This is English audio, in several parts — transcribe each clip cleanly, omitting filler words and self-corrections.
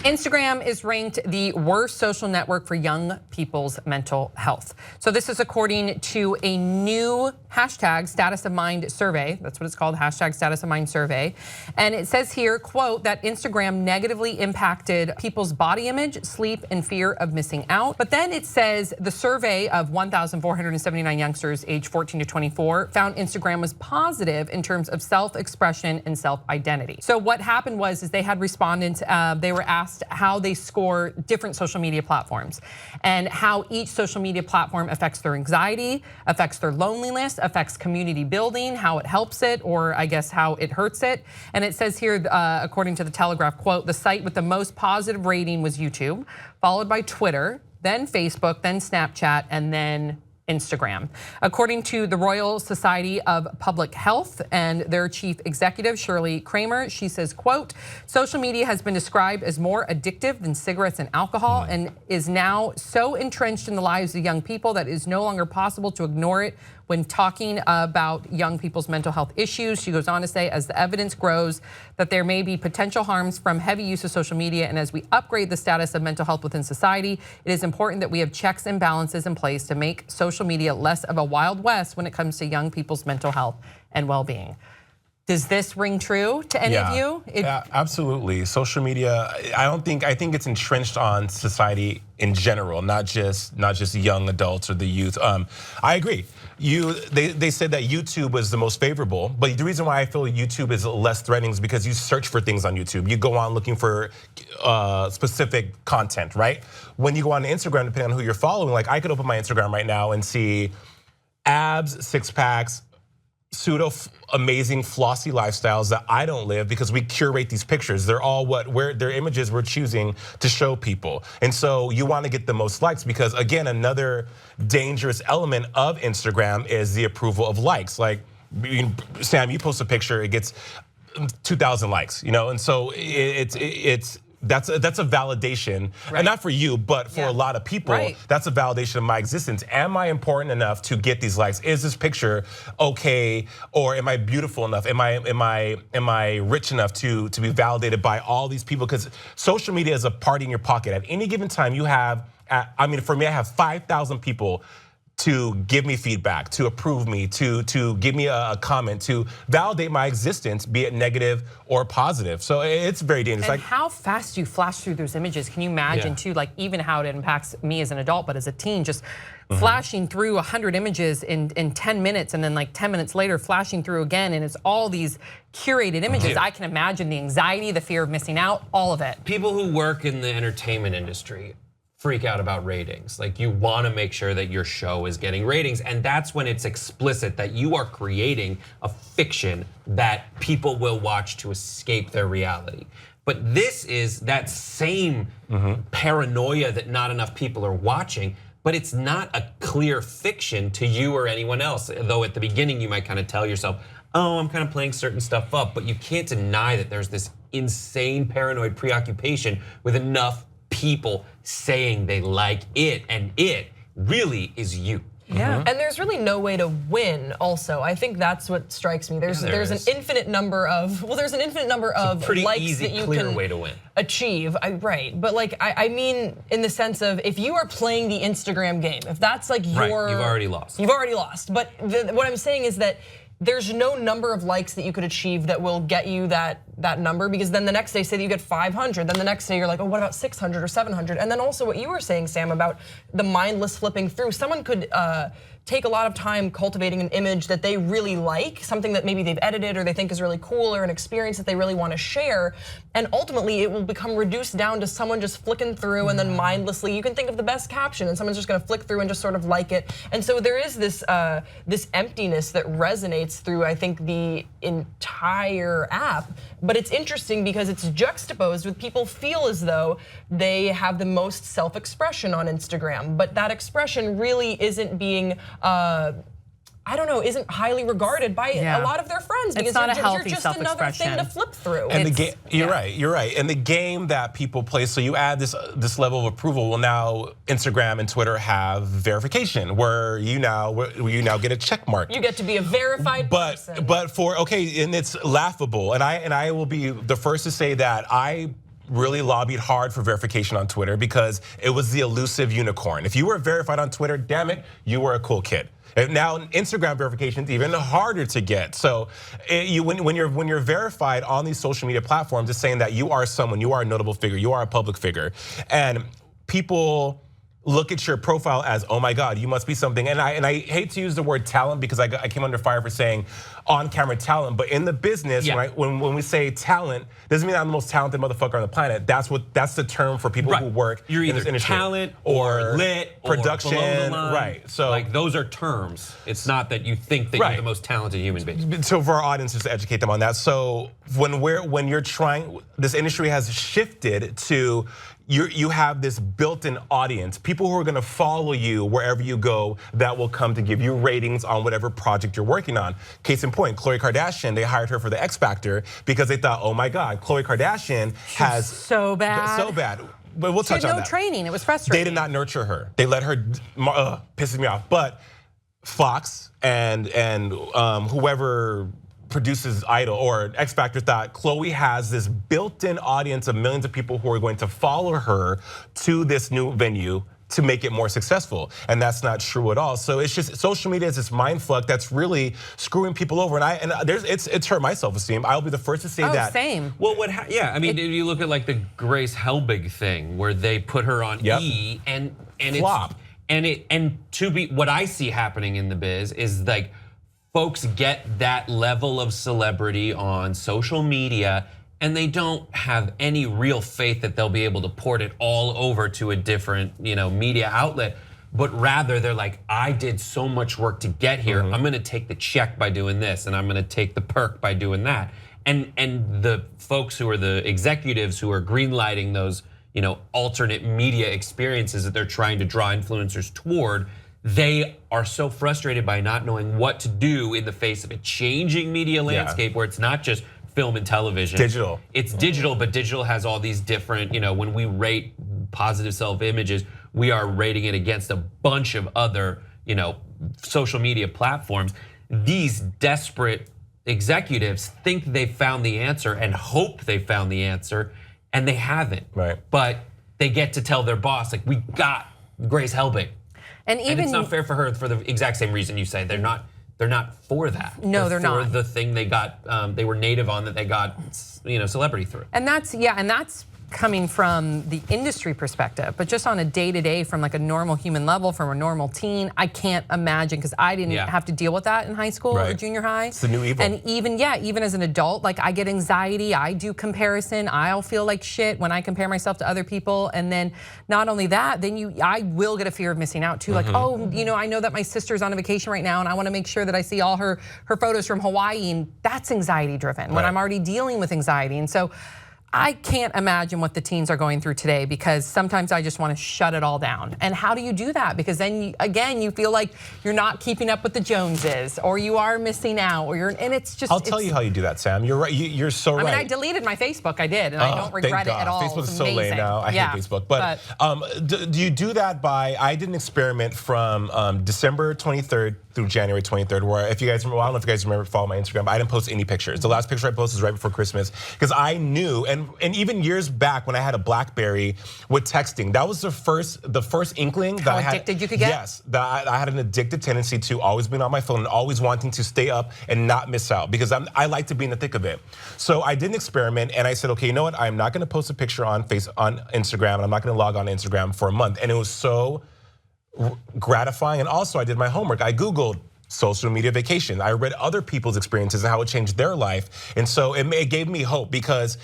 Instagram is ranked the worst social network for young people's mental health. So this is according to a new hashtag status of mind survey. That's what it's called, hashtag status of mind survey. And it says here, quote, that Instagram negatively impacted people's body image, sleep, and fear of missing out. But then it says the survey of 1,479 youngsters aged 14 to 24 found Instagram was positive in terms of self-expression and self-identity. So what happened was they had respondents, they were asked how they score different social media platforms and how each social media platform affects their anxiety, affects their loneliness, affects community building, how it helps it, or I guess how it hurts it. And it says here, according to the Telegraph, quote, the site with the most positive rating was YouTube, followed by Twitter, then Facebook, then Snapchat, and then Instagram. According to the Royal Society of Public Health and their chief executive, Shirley Kramer, she says, quote, social media has been described as more addictive than cigarettes and alcohol and is now so entrenched in the lives of young people that it is no longer possible to ignore it when talking about young people's mental health issues. She goes on to say, as the evidence grows that there may be potential harms from heavy use of social media, and as we upgrade the status of mental health within society, it is important that we have checks and balances in place to make social media less of a Wild West when it comes to young people's mental health and well-being. Does this ring true to any of you? Yeah, absolutely. Social media, I think it's entrenched on society in general, not just young adults or the youth. I agree. They said that YouTube was the most favorable, but the reason why I feel YouTube is less threatening is because you search for things on YouTube. You go on looking for specific content, right? When you go on Instagram, depending on who you're following, like I could open my Instagram right now and see abs, six packs, pseudo amazing flossy lifestyles that I don't live because we curate these pictures. They're all they're images we're choosing to show people. And so you want to get the most likes because again, another dangerous element of Instagram is the approval of likes. Like Sam, you post a picture, it gets 2,000 likes, and so that's a validation, and not for you, but for a lot of people. That's a validation of my existence. Am I important enough to get these likes? Is this picture okay, or am I beautiful enough? Am I rich enough to be validated by all these people? Because social media is a party in your pocket. At any given time, you have. For me, I have 5,000 people to give me feedback, to approve me, to give me a comment, to validate my existence, be it negative or positive. So it's very dangerous. And how fast you flash through those images, can you imagine too, like even how it impacts me as an adult, but as a teen, just flashing through 100 images in 10 minutes and then like 10 minutes later flashing through again, and it's all these curated images. I can imagine the anxiety, the fear of missing out, all of it. People who work in the entertainment industry freak out about ratings. Like you want to make sure that your show is getting ratings, and that's when it's explicit that you are creating a fiction that people will watch to escape their reality. But this is that same paranoia that not enough people are watching, but it's not a clear fiction to you or anyone else. Though at the beginning you might kind of tell yourself, oh, I'm kind of playing certain stuff up, but you can't deny that there's this insane paranoid preoccupation with enough people saying they like it, and it really is you. Yeah, and there's really no way to win also. I think that's what strikes me. There's an infinite number of, likes that you can way to win. Achieve, right. But like, I mean in the sense of if you are playing the Instagram game, if that's like your- Right, you've already lost. You've already lost, but what I'm saying is that there's no number of likes that you could achieve that will get you that number, because then the next day, say that you get 500, then the next day you're like, oh, what about 600 or 700? And then also what you were saying, Sam, about the mindless flipping through. Someone could take a lot of time cultivating an image that they really like, something that maybe they've edited or they think is really cool, or an experience that they really want to share. And ultimately it will become reduced down to someone just flicking through, and then mindlessly, you can think of the best caption and someone's just gonna flick through and just sort of like it. And so there is this emptiness that resonates through, I think, the entire app. But it's interesting because it's juxtaposed with people feel as though they have the most self-expression on Instagram, but that expression really isn't being isn't highly regarded by a lot of their friends, because you're just another thing to flip through. And you're right. And the game that people play, so you add this level of approval. Well, now Instagram and Twitter have verification, where you now get a check mark. You get to be a verified person. And it's laughable. And I will be the first to say that I really lobbied hard for verification on Twitter because it was the elusive unicorn. If you were verified on Twitter, damn it, you were a cool kid. And now Instagram verification is even harder to get. So when you're verified on these social media platforms, it's saying that you are someone, you are a notable figure, you are a public figure, and people look at your profile as, oh my God, you must be something. And I hate to use the word talent because I came under fire for saying on-camera talent, but in the business, right, when we say talent, doesn't mean I'm the most talented motherfucker on the planet. That's the term for people who work You're in either this industry. talent or lit production, or below the line. right? So like those are terms. It's not that you think that you're the most talented human being. So for our audience, just to educate them on that. So when you're trying, this industry has shifted to you have this built-in audience, people who are gonna follow you wherever you go that will come to give you ratings on whatever project you're working on. Case in point, Khloe Kardashian, they hired her for the X Factor because they thought, oh my God, Khloe Kardashian has so bad. So bad. But we'll touch on that. No training, it was frustrating. They did not nurture her. They let her, pisses me off. But Fox and whoever produces Idol or X Factor thought Khloe has this built-in audience of millions of people who are going to follow her to this new venue to make it more successful, and that's not true at all. So it's just social media is this mind fuck that's really screwing people over, and it's hurt my self-esteem. I'll be the first to say that. Same. Well, yeah, I mean, if you look at like the Grace Helbig thing where they put her on E and flop. And to be what I see happening in the biz is like folks get that level of celebrity on social media and they don't have any real faith that they'll be able to port it all over to a different, media outlet. But rather they're like, I did so much work to get here. I'm gonna take the check by doing this and I'm gonna take the perk by doing that. And the folks who are the executives who are greenlighting those, alternate media experiences that they're trying to draw influencers toward, they are so frustrated by not knowing what to do in the face of a changing media landscape where it's not just film and television. Digital. It's digital, but digital has all these different, when we rate positive self-images, we are rating it against a bunch of other, social media platforms. These desperate executives think they found the answer and hope they found the answer, and they haven't. Right. But they get to tell their boss, like, we got Grace Helbig. And it's not fair for her for the exact same reason you say. They're not for that. No, they're not. For the thing they got, they were native on that they got, celebrity through. And that's coming from the industry perspective, but just on a day-to-day from like a normal human level, from a normal teen, I can't imagine, because I didn't have to deal with that in high school or junior high. It's the new evil. And even as an adult, like I get anxiety, I do comparison, I'll feel like shit when I compare myself to other people. And then not only that, then I will get a fear of missing out too. Like, oh, I know that my sister's on a vacation right now and I wanna make sure that I see all her photos from Hawaii, and that's anxiety driven when I'm already dealing with anxiety. And so I can't imagine what the teens are going through today, because sometimes I just want to shut it all down. And how do you do that? Because then again, you feel like you're not keeping up with the Joneses, or you are missing out, and it's just. I'll tell you how you do that, Sam. You're right. You're so right. I mean, I deleted my Facebook. I did, and I don't regret it at all. Facebook is so lame now. I hate Facebook. But do you do that by? I did an experiment from December 23rd through January 23rd, where if you guys remember, I don't know if you guys remember, follow my Instagram, but I didn't post any pictures. The last picture I posted was right before Christmas, because I knew, and even years back when I had a BlackBerry with texting, that was the first inkling that I had. How addicted you could get? Yes, that I had an addictive tendency to always being on my phone and always wanting to stay up and not miss out, because I like to be in the thick of it. So I did an experiment and I said, okay, you know what? I'm not gonna post a picture on Instagram, and I'm not gonna log on Instagram for a month. And it was so gratifying. And also I did my homework. I Googled social media vacation. I read other people's experiences and how it changed their life. And so it gave me hope, because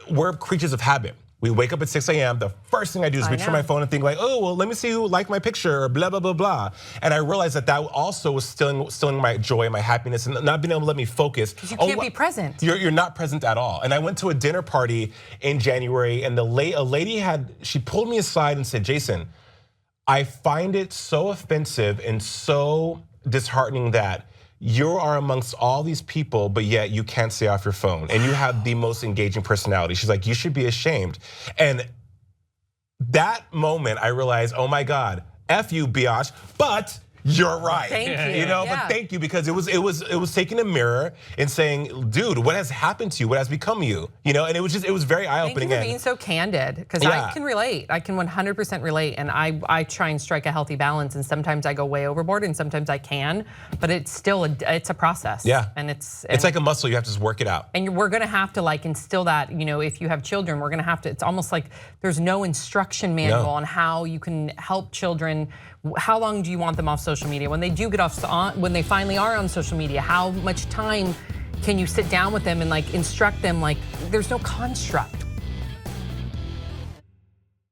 we're creatures of habit. We wake up at 6 a.m. The first thing I do is reach for my phone and think like, oh, well, let me see who liked my picture, or blah, blah, blah, blah. And I realized that also was stealing my joy and my happiness, and not being able to let me focus. Because you can't be present. You're not present at all. And I went to a dinner party in January, and a lady she pulled me aside and said, Jason, I find it so offensive and so disheartening that you are amongst all these people, but yet you can't stay off your phone, and you have the most engaging personality. She's like, you should be ashamed. And that moment I realized, oh my God, F you, biatch, but you're right. Thank you. You know, Yeah. but thank you, because it was taking a mirror and saying, dude, what has happened to you? What has become you? You know, and it was very Thank eye-opening. you for being so candid, because I can relate. I can 100% relate, and I try and strike a healthy balance, and sometimes I go way overboard, and sometimes I can, but it's still it's a process. Yeah. And it's like a muscle, you have to just work it out. And we're gonna have to like instill that, you know, if you have children, we're gonna have to, it's almost like there's no instruction manual on how you can help children. How long do you want them off social media? When they do get off, when they finally are on social media, how much time can you sit down with them and like instruct them? Like, there's no construct.